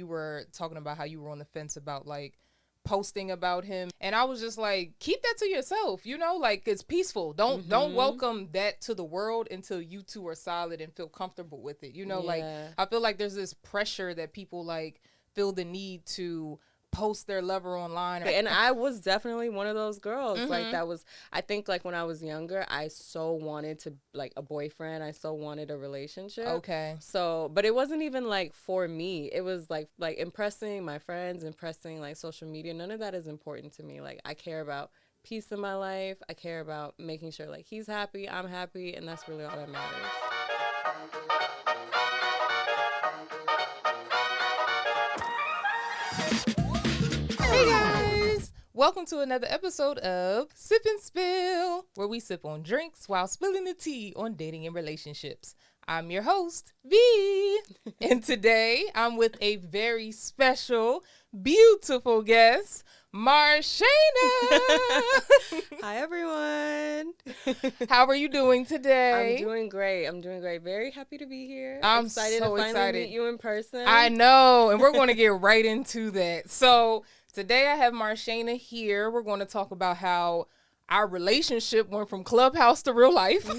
you were talking about how you were on the fence about like posting about him, and I was just like, keep that to yourself, you know, like it's peaceful. Don't welcome that to the world until you two are solid and feel comfortable with it, you know. Like I feel like there's this pressure that people like feel the need to post their lover online. And I was definitely one of those girls. Like that was, I think like when I was younger, I so wanted to like a boyfriend. I so wanted a relationship. Okay. So, but it wasn't even like for me. It was like impressing my friends, impressing like social media. None of that is important to me. Like I care about peace in my life. I care about making sure like he's happy, I'm happy, and that's really all that matters. Hey guys! Welcome to another episode of Sip and Spill, where we sip on drinks while spilling the tea on dating and relationships. I'm your host, Vee, and today I'm with a very special, beautiful guest, Marchena. Hi, everyone. How are you doing today? I'm doing great. Very happy to be here. I'm excited so to finally excited. meet you in person. I know, and we're going to get right into that. So today I have Marchena here. We're going to talk about how our relationship went from Clubhouse to real life.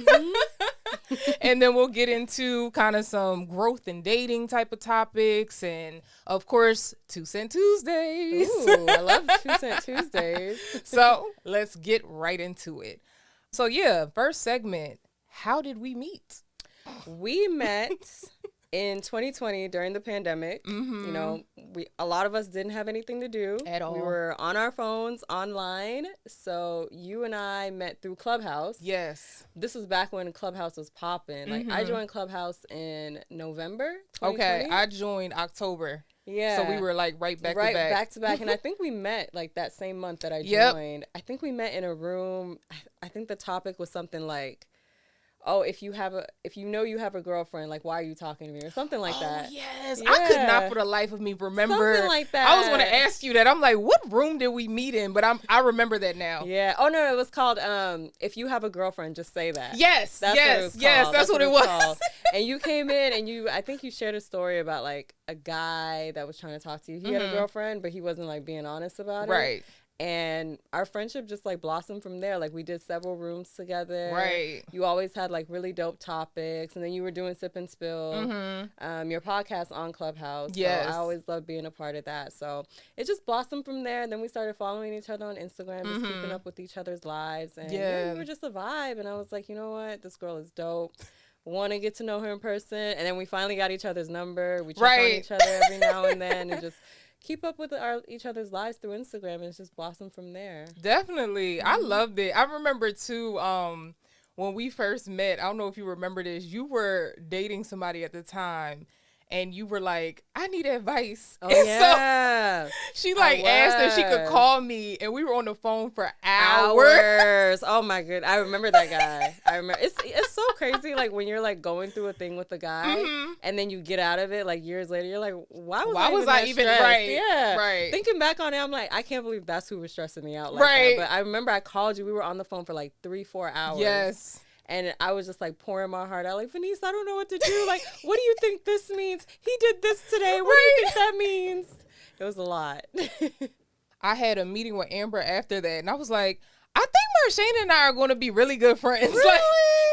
And then we'll get into kind of some growth and dating type of topics. And, of course, 2 Cent Tuesdays. Ooh, I love 2 Cent Tuesdays. So let's get right into it. So, yeah, first segment, how did we meet? We met in 2020 during the pandemic. You know, a lot of us didn't have anything to do At all. We were on our phones online. So you and I met through Clubhouse. Yes. This was back when Clubhouse was popping. Like I joined Clubhouse in November 2020. Okay, I joined October. Yeah. So we were like right back to back. And I think we met like that same month that I Yep. joined. I think we met in a room. I think the topic was something like, oh, if you know you have a girlfriend, like, why are you talking to me? Or something like that. Oh, yes. Yeah. I could not for the life of me remember. Something like that. I was going to ask you that. I'm like, what room did we meet in? But I remember that now. Yeah. Oh, no, it was called, if you have a girlfriend, just say that. Yes. That's what it was called. Yes. That's what it was. Called. And you came in and I think you shared a story about, like, a guy that was trying to talk to you. He had a girlfriend, but he wasn't, like, being honest about it. Right. And our friendship just like blossomed from there. Like we did several rooms together. Right. You always had like really dope topics. And then you were doing Sip and Spill, your podcast on Clubhouse. Yes. So I always loved being a part of that. So it just blossomed from there. And then we started following each other on Instagram, just keeping up with each other's lives. And yeah, we were just a vibe. And I was like, you know what? This girl is dope. Want to get to know her in person. And then we finally got each other's number. We check on each other every now and then and just keep up with each other's lives through Instagram, and it's just blossomed from there. Definitely. I loved it. I remember, too, when we first met, I don't know if you remember this, you were dating somebody at the time, and you were like, I need advice. Oh, and yeah. So she, like, asked if she could call me, and we were on the phone for hours. Oh, my God. I remember that guy. I remember. It's so crazy, like, when you're, like, going through a thing with a guy, and then you get out of it, like, years later, you're like, why was I even right? Yeah. Right. Thinking back on it, I'm like, I can't believe that's who was stressing me out like that. But I remember I called you. We were on the phone for, like, 3-4 hours. Yes. And I was just like pouring my heart out, like, Veniece, I don't know what to do. Like, what do you think this means? He did this today. What do you think that means? It was a lot. I had a meeting with Amber after that, and I was like, I think Marchena and I are going to be really good friends. Really? Like,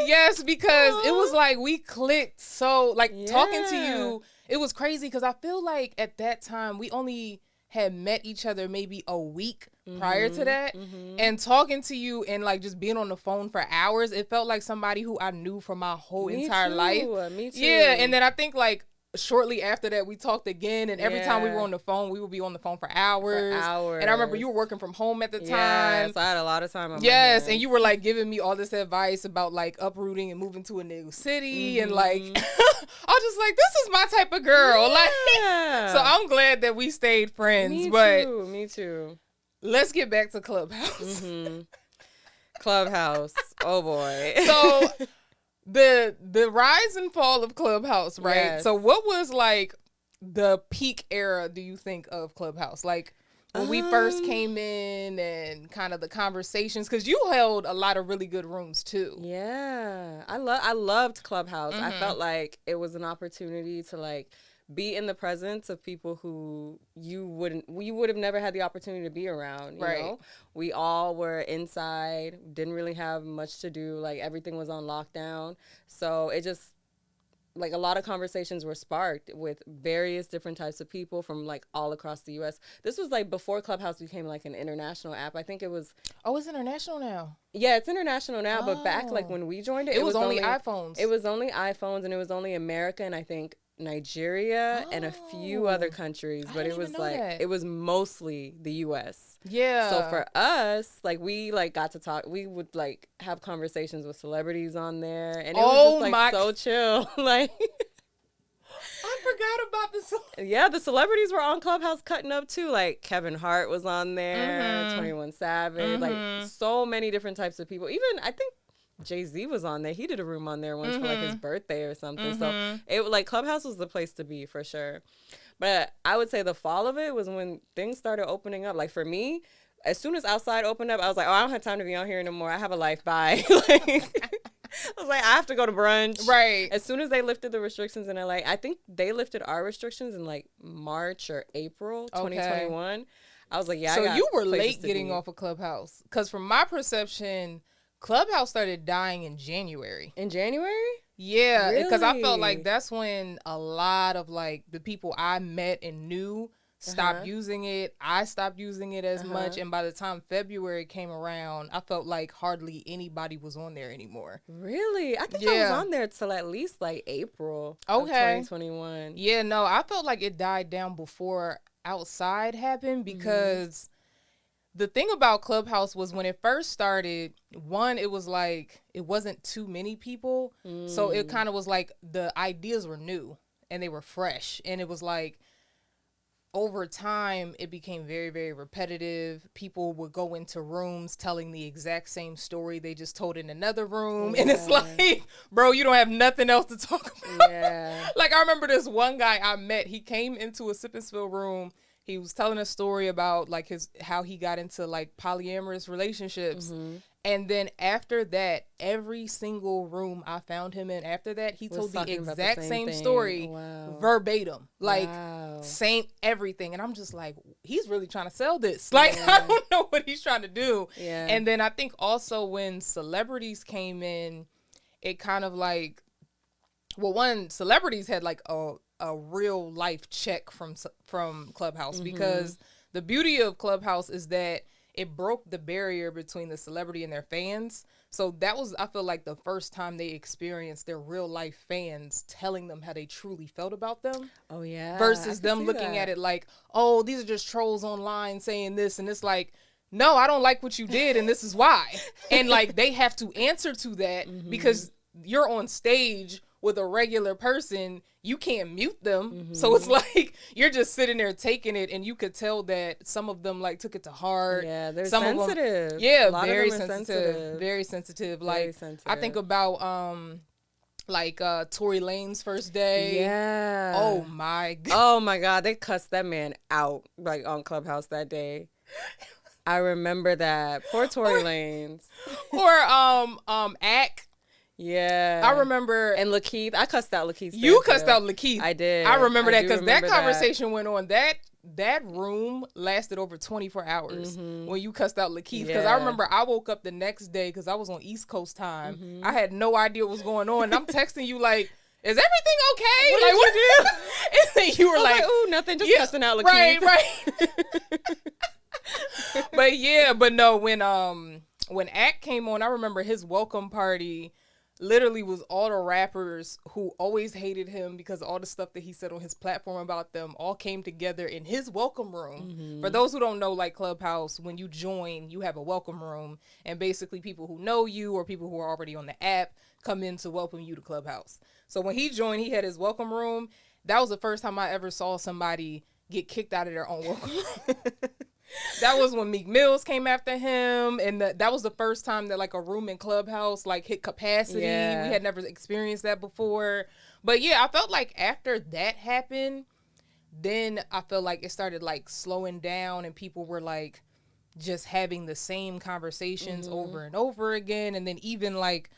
yes, because it was like we clicked. So, like, talking to you, it was crazy because I feel like at that time we only had met each other maybe a week prior to that, and talking to you and like just being on the phone for hours, it felt like somebody who I knew for my whole entire life. Me too. Yeah, and then I think like shortly after that we talked again, and every time we were on the phone we would be on the phone for hours. And I remember you were working from home at the time. So I had a lot of time on my hands. And you were like giving me all this advice about like uprooting and moving to a new city, and like I was just like, this is my type of girl. Like, so I'm glad that we stayed friends. Me too. Let's get back to Clubhouse. Clubhouse. Oh boy. So the rise and fall of Clubhouse, right? Yes. So what was like the peak era, do you think, of Clubhouse? Like when we first came in and kind of the conversations, because you held a lot of really good rooms too. Yeah. I loved Clubhouse. I felt like it was an opportunity to like be in the presence of people who you would have never had the opportunity to be around. You know, we all were inside, didn't really have much to do. Like everything was on lockdown, so it just like a lot of conversations were sparked with various different types of people from like all across the U.S. This was like before Clubhouse became like an international app. I think it was. Oh, it's international now. Yeah, it's international now. But back like when we joined it, it was only iPhones. It was only iPhones, and it was only America, and I think Nigeria and a few other countries. But it was like it was mostly the U.S. Yeah. So for us, like we like got to talk. We would like have conversations with celebrities on there, and it was just like so chill. Like I forgot about this. Yeah, the celebrities were on Clubhouse cutting up too. Like Kevin Hart was on there, 21 Savage, like so many different types of people. Even I think Jay-Z was on there. He did a room on there once for like his birthday or something. So it like Clubhouse was the place to be for sure. But I would say the fall of it was when things started opening up. Like for me, as soon as outside opened up, I was like, oh, I don't have time to be on here anymore. I have a life. Bye. Like, I was like, I have to go to brunch. Right. As soon as they lifted the restrictions in LA, I think they lifted our restrictions in like March or April 2021. I was like, yeah, so I got you were late getting off of Clubhouse. Because from my perception, Clubhouse started dying in January. In January? Yeah, because I felt like that's when a lot of like the people I met and knew stopped using it. I stopped using it as much. And by the time February came around, I felt like hardly anybody was on there anymore. Really? I think I was on there till at least like April of 2021. Yeah, no, I felt like it died down before outside happened because the thing about Clubhouse was when it first started, one, it was like it wasn't too many people. So it kind of was like the ideas were new and they were fresh. And it was like over time, it became very, very repetitive. People would go into rooms telling the exact same story they just told in another room. And it's like, bro, you don't have nothing else to talk about. Like I remember this one guy I met. He came into a sip and spill room. He was telling a story about like how he got into like polyamorous relationships. And then after that, every single room I found him in after that, he told the exact same story verbatim. Like same everything. And I'm just like, he's really trying to sell this. Like, I don't know what he's trying to do. And then I think also when celebrities came in, it kind of like, well, one, celebrities had like a real life check from Clubhouse because the beauty of Clubhouse is that it broke the barrier between the celebrity and their fans. So that was, I feel like, the first time they experienced their real life fans telling them how they truly felt about them. Oh, yeah. Versus them looking at it like, oh, these are just trolls online saying this. And it's like, no, I don't like what you did and this is why. And like they have to answer to that because you're on stage with a regular person, you can't mute them. So it's like you're just sitting there taking it, and you could tell that some of them like took it to heart. Yeah, they're some sensitive. Of them, yeah, very sensitive. Very sensitive. Like I think about like Tory Lane's first day. Yeah. Oh my god. Oh my god, they cussed that man out like on Clubhouse that day. I remember that. Poor Tory Lanez. Or Ack. Yeah. I remember. And Lakeith. I cussed out Lakeith. You cussed out Lakeith. I did. I remember that because that conversation went on. That room lasted over 24 hours when you cussed out Lakeith. Because I remember I woke up the next day because I was on East Coast time. I had no idea what was going on. And I'm texting you like, is everything okay? What like, did you do? And then you were like, ooh, nothing. Just cussing out Lakeith. Right. But no, when Act came on, I remember his welcome party literally was all the rappers who always hated him because of all the stuff that he said on his platform about them all came together in his welcome room. For those who don't know, like Clubhouse, when you join, you have a welcome room, and basically people who know you or people who are already on the app come in to welcome you to Clubhouse. So when he joined, he had his welcome room. That was the first time I ever saw somebody get kicked out of their own welcome room. That was when Meek Mills came after him, and that was the first time that like a room in Clubhouse like hit capacity. Yeah. We had never experienced that before. But yeah, I felt like after that happened, then I felt like it started like slowing down, and people were like just having the same conversations over and over again. And then even like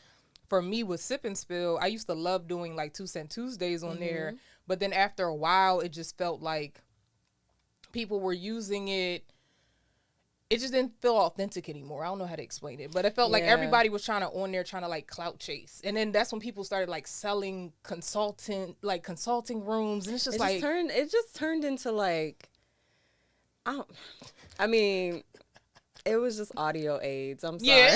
for me with Sip and Spill, I used to love doing like 2 Cent Tuesdays on there. But then after a while, it just felt like people were using it. It just didn't feel authentic anymore. I don't know how to explain it, but it felt like everybody was trying to like clout chase. And then that's when people started like selling consulting rooms. And it's just it just turned into like, I mean, it was just audio aids. I'm sorry. Yeah,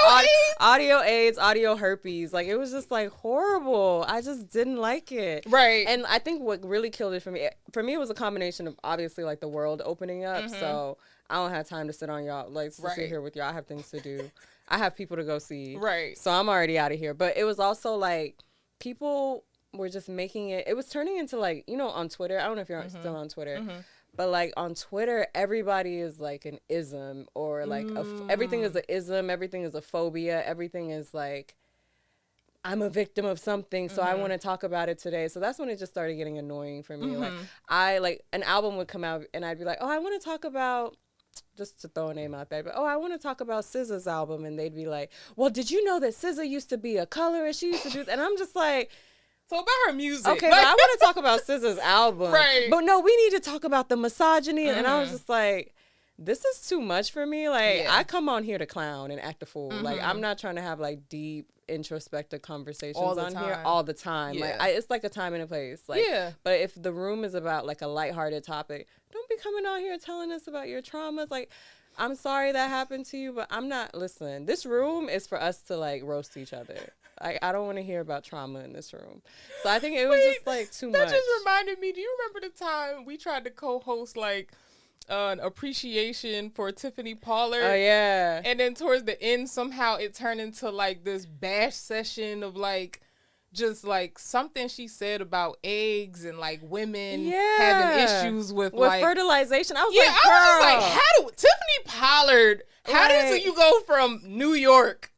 like, audio aids, audio herpes. Like, it was just like horrible. I just didn't like it. Right. And I think what really killed it for me, it was a combination of obviously like the world opening up. So I don't have time to sit on y'all, like, to sit here with y'all. I have things to do. I have people to go see. Right. So I'm already out of here. But it was also like people were just making it was turning into like, you know, on Twitter. I don't know if you're still on Twitter. But, like, on Twitter, everybody is, like, an ism or, like, everything is an ism. Everything is a phobia. Everything is, like, I'm a victim of something, so I want to talk about it today. So that's when it just started getting annoying for me. Like, an album would come out, and I'd be like, oh, I want to talk about, just to throw a name out there, but, oh, I want to talk about SZA's album. And they'd be like, well, did you know that SZA used to be a colorist? She used to do, and I'm just like... So about her music. Okay, but I want to talk about SZA's album. Right. But no, we need to talk about the misogyny. And I was just like, this is too much for me. Like, I come on here to clown and act a fool. Like, I'm not trying to have, like, deep, introspective conversations on here all the time. Yeah. Like, it's like a time and a place. Like, but if the room is about, like, a lighthearted topic, don't be coming on here telling us about your traumas. Like, I'm sorry that happened to you, but I'm not, listen, this room is for us to, like, roast each other. I don't want to hear about trauma in this room. So I think it was just like too much. That just reminded me, do you remember the time we tried to co-host like an appreciation for Tiffany Pollard? Oh, yeah. And then towards the end, somehow it turned into like this bash session of like, just like something she said about eggs and like women having issues with like fertilization. I was like, I was just like, Tiffany Pollard, how did you go from New York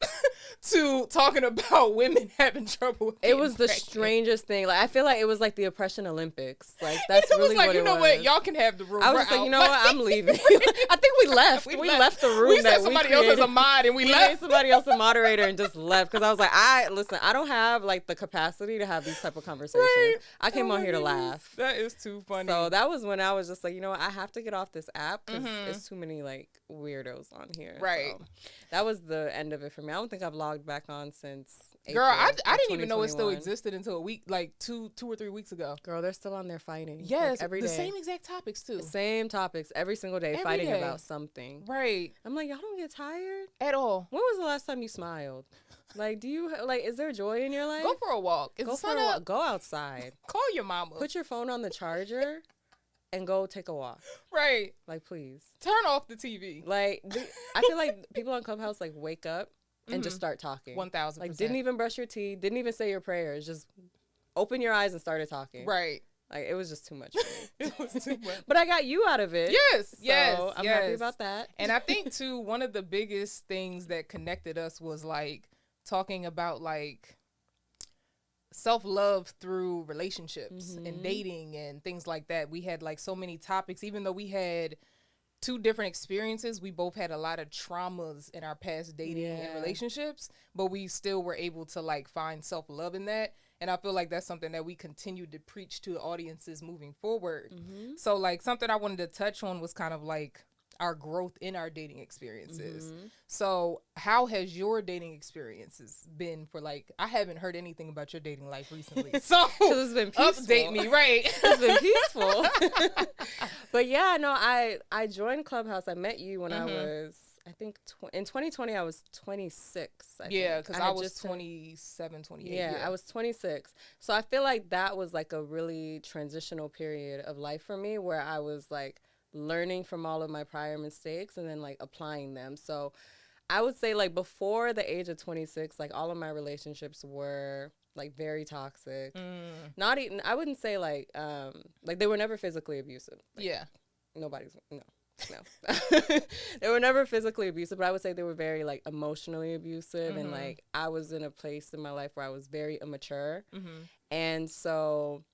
to talking about women having trouble with it was pregnant? The strangest thing. Like, I feel like it was like the Oppression Olympics. Like, that's really like, what it was. You know what? Y'all can have the room. I was just like, you know what? I'm leaving. I think we left. We left the room. We said somebody else as a mod and we left. Made somebody else a moderator and just left because I was like, I don't have like the capacity to have these type of conversations. Right. I came on here to laugh. That is too funny. So that was when I was just like, you know what? I have to get off this app because it's too many like weirdos on here. Right. So that was the end of it for me. I don't think I've logged back on since April. Girl, I didn't even know it still existed until a week, like two or 3 weeks ago. Girl, they're still on there fighting. Yes, like, every day. The same exact topics too. Same topics every single day, fighting about something. Right. I'm like, y'all don't get tired at all. When was the last time you smiled? Like, do you like? Is there joy in your life? Go for a walk. Go outside. Call your mama. Put your phone on the charger. And go take a walk. Right. Like, please. Turn off the TV. Like, I feel like people on Clubhouse, like, wake up and just start talking. 1,000%. Like, didn't even brush your teeth. Didn't even say your prayers. Just open your eyes and started talking. Right. Like, it was just too much for me. It was too much. But I got you out of it. Yes, I'm happy about that. And I think, too, one of the biggest things that connected us was, like, talking about, like, self-love through relationships and dating and things like that. We had like so many topics, even though we had two different experiences. We both had a lot of traumas in our past dating and relationships, but we still were able to like find self-love in that. And I feel like that's something that we continue to preach to the audiences moving forward. So like something I wanted to touch on was kind of like our growth in our dating experiences. So how has your dating experiences been for like, I haven't heard anything about your dating life recently. So it's been peaceful. Update me, right. It's been peaceful. But yeah, no, I joined Clubhouse. I met you when I was, I think in 2020, I was 26. Yeah, because I was 27, 28. Yeah, I was 26. So I feel like that was like a really transitional period of life for me where I was like, learning from all of my prior mistakes and then like applying them. So I would say like before the age of 26, like all of my relationships were like very toxic. Not even, I wouldn't say like they were never physically abusive. Like, nobody's, no. They were never physically abusive, but I would say they were very like emotionally abusive. And like I was in a place in my life where I was very immature. And so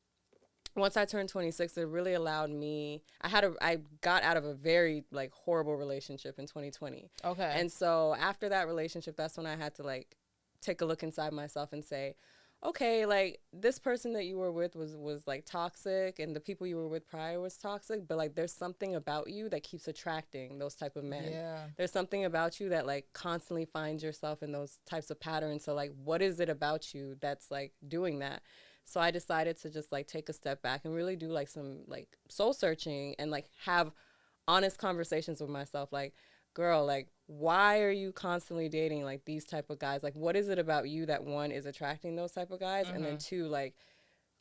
once I turned 26, it really allowed me, I got out of a very like horrible relationship in 2020. Okay. And so after that relationship, that's when I had to like take a look inside myself and say, okay, like this person that you were with was like toxic, and the people you were with prior was toxic, but like there's something about you that keeps attracting those type of men. Yeah. There's something about you that like constantly finds yourself in those types of patterns. So like what is it about you that's like doing that? So I decided to just like take a step back and really do like some like soul searching and like have honest conversations with myself, like, girl, like, why are you constantly dating like these type of guys? Like, what is it about you that, one, is attracting those type of guys, and then two, like,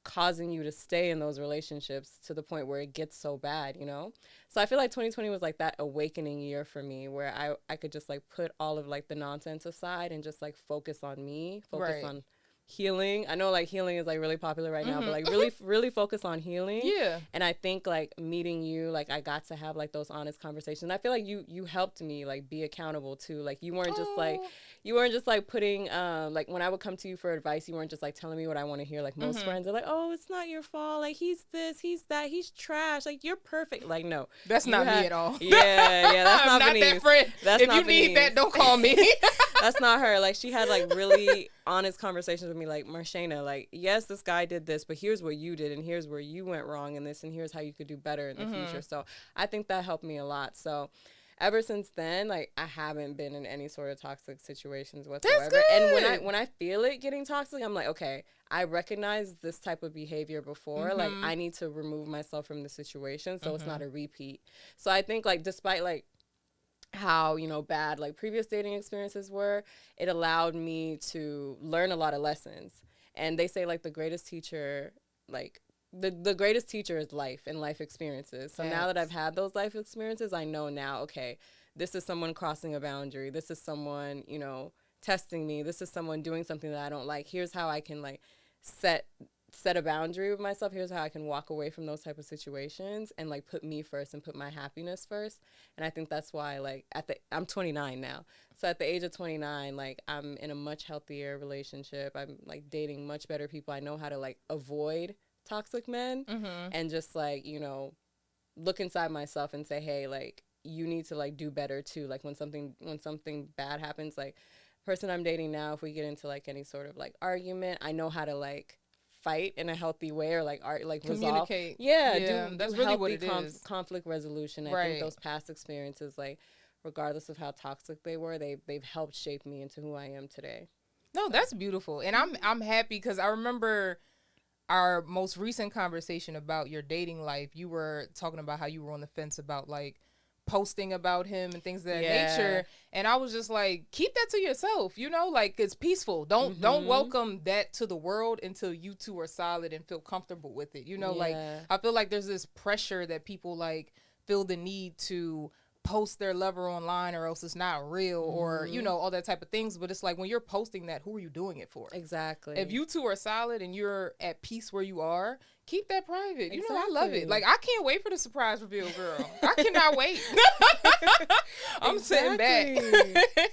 causing you to stay in those relationships to the point where it gets so bad, you know? So I feel like 2020 was like that awakening year for me, where I could just like put all of like the nonsense aside and just like focus on me, focus Right. on healing. I know like healing is like really popular right now, but like really focus on healing. Yeah. And I think like meeting you, like I got to have like those honest conversations. And I feel like you helped me like be accountable too. Like you weren't just like putting like when I would come to you for advice, you weren't just like telling me what I want to hear. Like most friends are like, oh, it's not your fault. Like he's this, he's that, he's trash. Like you're perfect. Like no, that's not me at all. Yeah, that's not I'm Veniece. Not that friend. That's if not you Veniece. need that, don't call me. That's not her. Like she had like really honest conversations with me, like, Marchena, like, yes, this guy did this, but here's what you did, and here's where you went wrong in this, and here's how you could do better in the future. So I think that helped me a lot. So ever since then, like, I haven't been in any sort of toxic situations whatsoever. That's good. And when I feel it getting toxic, I'm like, okay, I recognize this type of behavior before. Like, I need to remove myself from the situation so it's not a repeat. So I think, like, despite, like, how, you know, bad like previous dating experiences were, it allowed me to learn a lot of lessons. And they say like the greatest teacher, like the greatest teacher is life and life experiences. So now that I've had those life experiences, I know now, okay, this is someone crossing a boundary, this is someone, you know, testing me, this is someone doing something that I don't like. Here's how I can like set a boundary with myself. Here's how I can walk away from those type of situations and like put me first and put my happiness first. And I think that's why, like, I'm 29 now. So at the age of 29, like, I'm in a much healthier relationship. I'm like dating much better people. I know how to like avoid toxic men and just like, you know, look inside myself and say, hey, like, you need to like do better too. Like when something bad happens, like person I'm dating now, if we get into like any sort of like argument, I know how to like fight in a healthy way, or like art, like communicate. That's really what it is. Conflict resolution. I think those past experiences, like regardless of how toxic they were, they've helped shape me into who I am today. No, that's beautiful, and I'm happy because I remember our most recent conversation about your dating life. You were talking about how you were on the fence about like posting about him and things of that nature, and I was just like, keep that to yourself, you know, like it's peaceful. Don't welcome that to the world until you two are solid and feel comfortable with it, you know. Like I feel like there's this pressure that people like feel the need to post their lover online or else it's not real, or you know, all that type of things. But it's like when you're posting that, who are you doing it for? Exactly. If you two are solid and you're at peace where you are, keep that private. You know, I love it. Like, I can't wait for the surprise reveal, girl. I cannot wait. I'm sitting back.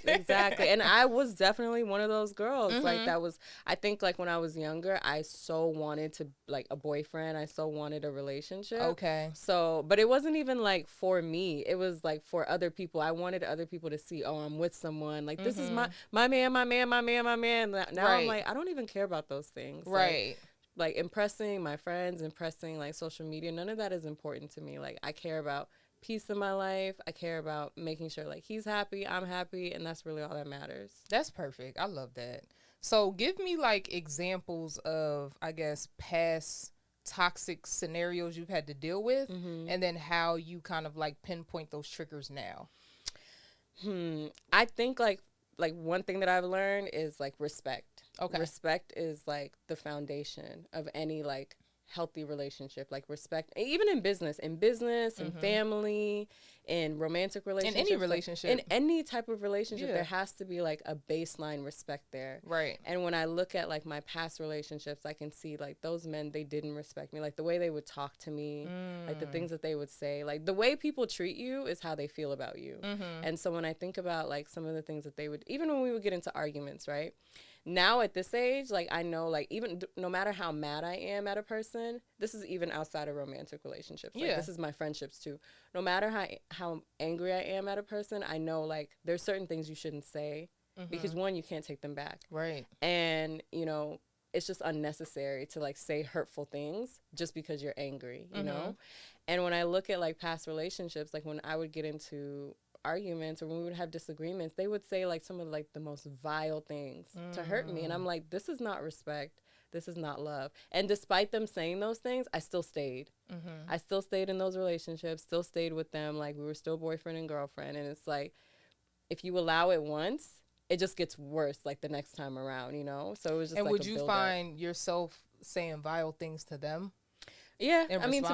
Exactly. And I was definitely one of those girls. Like, that was, I think, like, when I was younger, I so wanted to, like, a boyfriend. I so wanted a relationship. Okay. So, but it wasn't even, like, for me. It was, like, for other people. I wanted other people to see, oh, I'm with someone. Like, this is my man. Now I'm like, I don't even care about those things. Right. Like impressing my friends, impressing like social media, none of that is important to me. Like I care about peace in my life. I care about making sure like he's happy, I'm happy, and that's really all that matters. That's perfect. I love that. So give me like examples of, I guess, past toxic scenarios you've had to deal with, and then how you kind of like pinpoint those triggers now. I think like one thing that I've learned is like respect. Okay. Respect is like the foundation of any like healthy relationship. Like respect, even in business, in family, in romantic relationships, in any relationship, like, in any type of relationship, there has to be like a baseline respect there. Right. And when I look at like my past relationships, I can see like those men, they didn't respect me. Like the way they would talk to me, like the things that they would say, like the way people treat you is how they feel about you. And so when I think about like some of the things that they would, even when we would get into arguments, right? Now at this age, like I know, like even no matter how mad I am at a person, this is even outside of romantic relationships. Like this is my friendships too. No matter how angry I am at a person, I know like there's certain things you shouldn't say because one, you can't take them back. Right. And you know, it's just unnecessary to like say hurtful things just because you're angry, you know? And when I look at like past relationships, like when I would get into arguments or when we would have disagreements, they would say like some of like the most vile things to hurt me. And I'm like, this is not respect. This is not love. And despite them saying those things, I still stayed. I still stayed in those relationships, still stayed with them. Like we were still boyfriend and girlfriend. And it's like, if you allow it once, it just gets worse like the next time around, you know? So it was just and like would you find yourself saying vile things to them? Yeah, I mean, to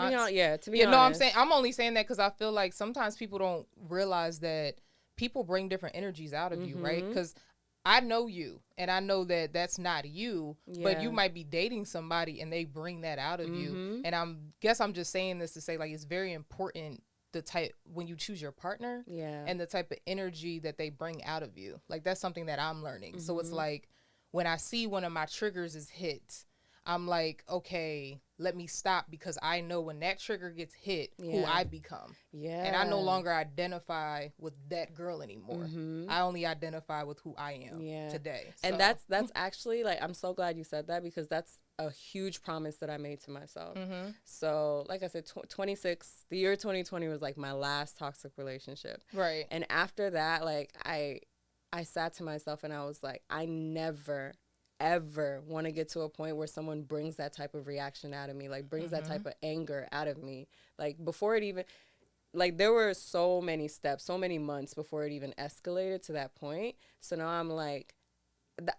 be honest, no, I'm only saying that because I feel like sometimes people don't realize that people bring different energies out of you, right? Because I know you, and I know that that's not you, but you might be dating somebody and they bring that out of you. And I'm just saying this to say like it's very important the type when you choose your partner, and the type of energy that they bring out of you. Like that's something that I'm learning. So it's like when I see one of my triggers is hit, I'm like, okay, let me stop because I know when that trigger gets hit, who I become. And I no longer identify with that girl anymore. I only identify with who I am today. So. And that's actually, like, I'm so glad you said that because that's a huge promise that I made to myself. So, like I said, the year 2020 was, like, my last toxic relationship. Right. And after that, like, I sat to myself and I was like, I never ever want to get to a point where someone brings that type of reaction out of me, like brings that type of anger out of me. Like before it even, like there were so many steps, so many months before it even escalated to that point. So now I'm like,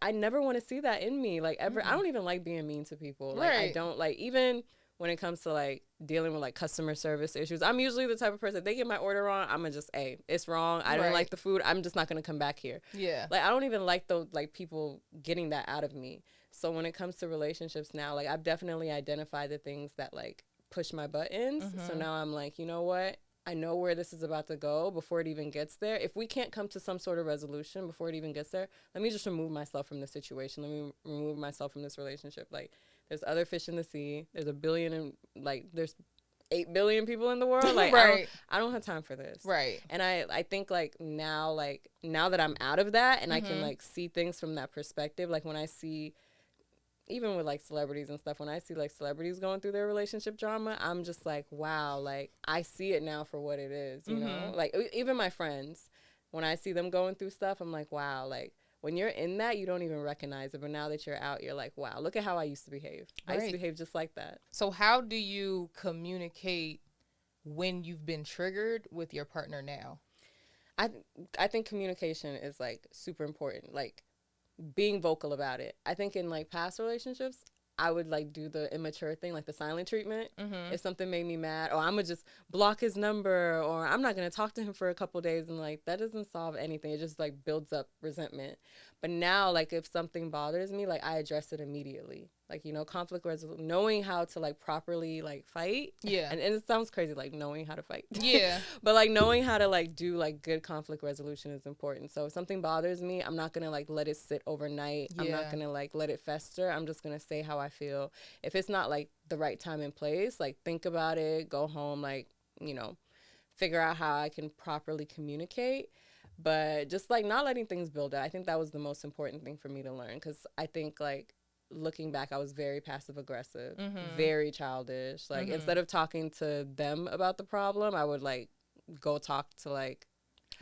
I never want to see that in me, like ever. I don't even like being mean to people. Like I don't like, even when it comes to like dealing with like customer service issues, I'm usually the type of person, if they get my order wrong, I'm gonna just, hey, it's wrong. I don't like the food. I'm just not gonna come back here. Yeah. Like I don't even like those like people getting that out of me. So when it comes to relationships now, like I've definitely identified the things that like push my buttons. So now I'm like, you know what? I know where this is about to go before it even gets there. If we can't come to some sort of resolution before it even gets there, let me just remove myself from the situation. Let me remove myself from this relationship. Like, there's other fish in the sea. There's 1 billion and like there's 8 billion people in the world. Like I don't have time for this. Right. And I think like now that I'm out of that and I can like see things from that perspective, like when I see, even with like celebrities and stuff, when I see like celebrities going through their relationship drama, I'm just like, wow, like I see it now for what it is, you know? Like even my friends, when I see them going through stuff, I'm like, wow, like when you're in that, you don't even recognize it. But now that you're out, you're like, wow, look at how I used to behave. I used to behave just like that. So how do you communicate when you've been triggered with your partner now? I think communication is like super important. Like being vocal about it. I think in like past relationships, I would like do the immature thing, like the silent treatment. If something made me mad, or I'm gonna just block his number, or I'm not gonna talk to him for a couple days, and like that doesn't solve anything. It just like builds up resentment. But now, like if something bothers me, like I address it immediately. Like, you know, conflict resolution, knowing how to like properly like fight. Yeah. And it sounds crazy, like knowing how to fight. Yeah. But like knowing how to like do like good conflict resolution is important. So if something bothers me, I'm not gonna like let it sit overnight. I'm not gonna like let it fester. I'm just gonna say how I feel. If it's not like the right time and place, like think about it, go home, like, you know, figure out how I can properly communicate. But just like not letting things build up. I think that was the most important thing for me to learn, because I think like looking back, I was very passive aggressive, very childish. Like instead of talking to them about the problem, I would like go talk to like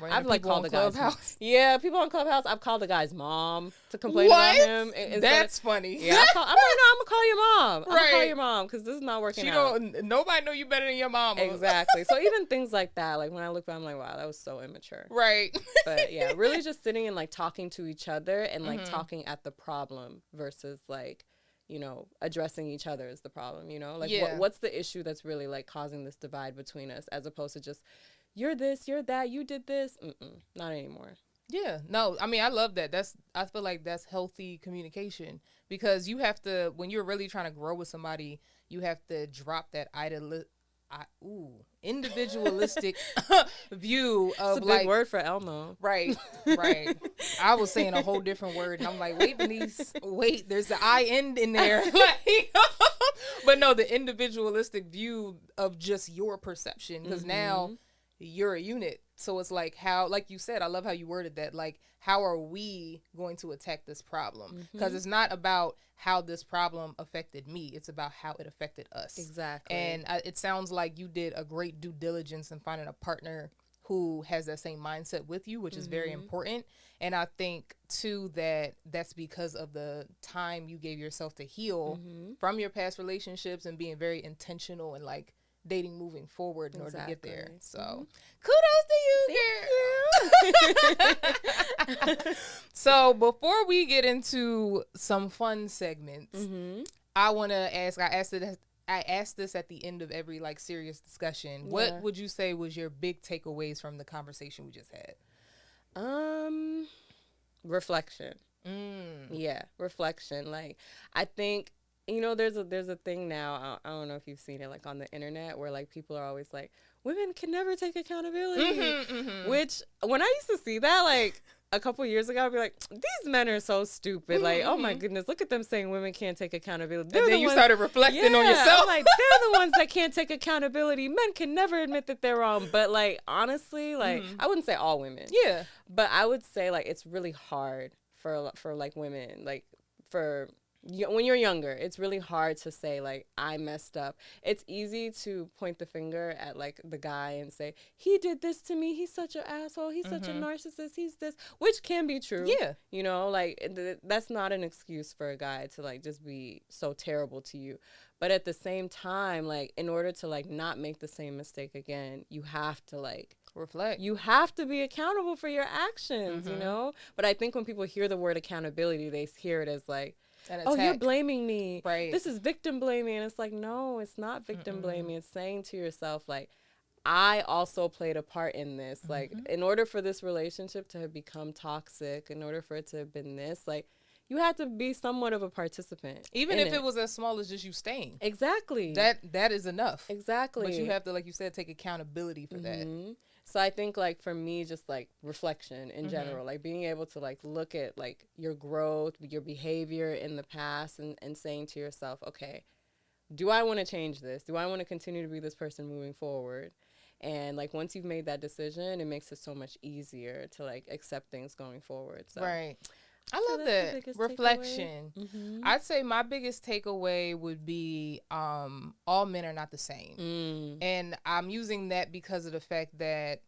I've like called the Clubhouse. Yeah, people on Clubhouse. I've called the guy's mom to complain about him. That's funny. Yeah, I'm gonna call your mom. I'm gonna call your mom because this is not working out. Nobody know you better than your mom. Exactly. So even things like that, like when I look back, I'm like, wow, that was so immature. Right. But yeah, really just sitting and like talking to each other and like talking at the problem versus like, you know, addressing each other as the problem, you know? Like what's the issue that's really like causing this divide between us, as opposed to just, you're this, you're that, you did this. Not anymore. Yeah. No, I mean, I love that. I feel like that's healthy communication, because you have to, when you're really trying to grow with somebody, you have to drop that individualistic view of, it's a big word for Elmo. Right. I was saying a whole different word, and I'm like, wait, Veniece, wait, there's the I end in there. Like, but no, the individualistic view of just your perception, because now you're a unit. So it's like, how, like you said, I love how you worded that. Like, how are we going to attack this problem? Because it's not about how this problem affected me. It's about how it affected us. Exactly. And it sounds like you did a great due diligence in finding a partner who has that same mindset with you, which is very important. And I think too that that's because of the time you gave yourself to heal from your past relationships and being very intentional and like dating moving forward in order to get there. So kudos to you, girl. So before we get into some fun segments, I want to ask, I asked this at the end of every like serious discussion. What would you say was your big takeaways from the conversation we just had? Reflection. Yeah, reflection. Like, I think, you know, there's a thing now, I don't know if you've seen it, like on the internet, where like people are always like, women can never take accountability. Which, when I used to see that, like a couple years ago, I'd be like, these men are so stupid. Like, oh my goodness, look at them saying women can't take accountability. And then you started reflecting on yourself. I'm like, they're the ones that can't take accountability. Men can never admit that they're wrong. But like, honestly, like, I wouldn't say all women. Yeah. But I would say like it's really hard for like women, like when you're younger, it's really hard to say like, I messed up. It's easy to point the finger at like the guy and say, he did this to me, he's such an asshole, he's such a narcissist, he's this, which can be true. Yeah, you know, like that's not an excuse for a guy to like just be so terrible to you. But at the same time, like, in order to like not make the same mistake again, you have to like reflect. You have to be accountable for your actions, you know? But I think when people hear the word accountability, they hear it as like, oh, you're blaming me. Right. This is victim blaming. And it's like, no, it's not victim blaming. It's saying to yourself, like, I also played a part in this. Like, in order for this relationship to have become toxic, in order for it to have been this, like, you have to be somewhat of a participant. Even if it was as small as just you staying. Exactly. That is enough. Exactly. But you have to, like you said, take accountability for that. So I think, like, for me, just, like, reflection in general, like, being able to, like, look at, like, your growth, your behavior in the past and saying to yourself, okay, do I want to change this? Do I want to continue to be this person moving forward? And, like, once you've made that decision, it makes it so much easier to, like, accept things going forward. So. Right. I love that. Reflection. I'd say my biggest takeaway would be all men are not the same. And I'm using that because of the fact that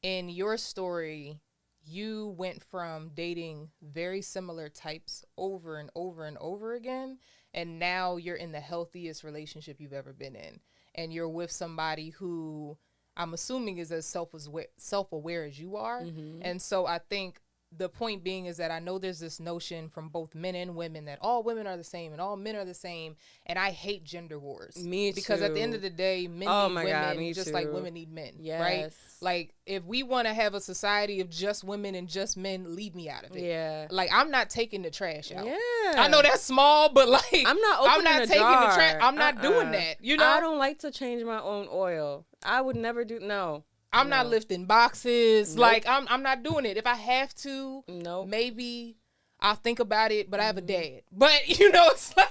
in your story, you went from dating very similar types over and over and over again, and now you're in the healthiest relationship you've ever been in. And you're with somebody who I'm assuming is as self-aware as you are. And so I think the point being is that I know there's this notion from both men and women that all women are the same and all men are the same. And I hate gender wars. Me too. Because at the end of the day, men need women just like women need men. Yes. Right? Like, if we want to have a society of just women and just men, leave me out of it. Yeah. Like, I'm not taking the trash out. Yeah. I know that's small, but like, I'm not taking jar. the trash. I'm not doing that. You know? I don't like to change my own oil. I would never do. No. I'm not lifting boxes. Nope. Like, I'm not doing it. If I have to, maybe I'll think about it, but I have a dad. But, you know, it's like,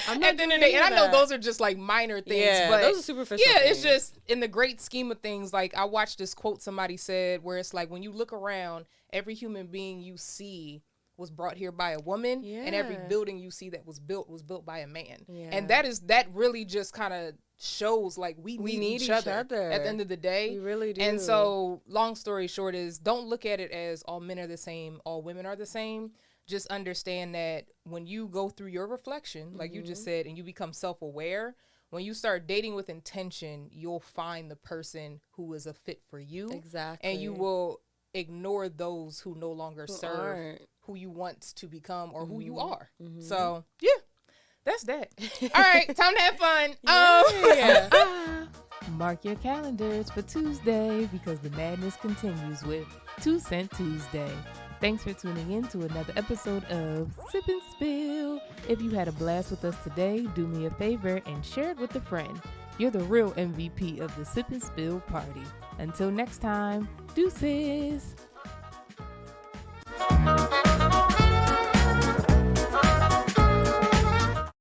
at the end of the day, and I know those are just like minor things, but those are superficial things. It's just in the great scheme of things. Like, I watched this quote somebody said where it's like, when you look around, every human being you see was brought here by a woman, and every building you see that was built by a man. And that really just kind of shows like we need each other at the end of the day. We really do. And so, long story short is, don't look at it as all men are the same, all women are the same. Just understand that when you go through your reflection, like you just said, and you become self-aware, when you start dating with intention, you'll find the person who is a fit for you. Exactly. And you will ignore those who no longer serve who you want to become or who you are. So, yeah. That's that. All right, time to have fun. Mark your calendars for Tuesday because the madness continues with 2 Cent Tuesday. Thanks for tuning in to another episode of Sip and Spill. If you had a blast with us today, do me a favor and share it with a friend. You're the real MVP of the Sip and Spill party. Until next time, deuces.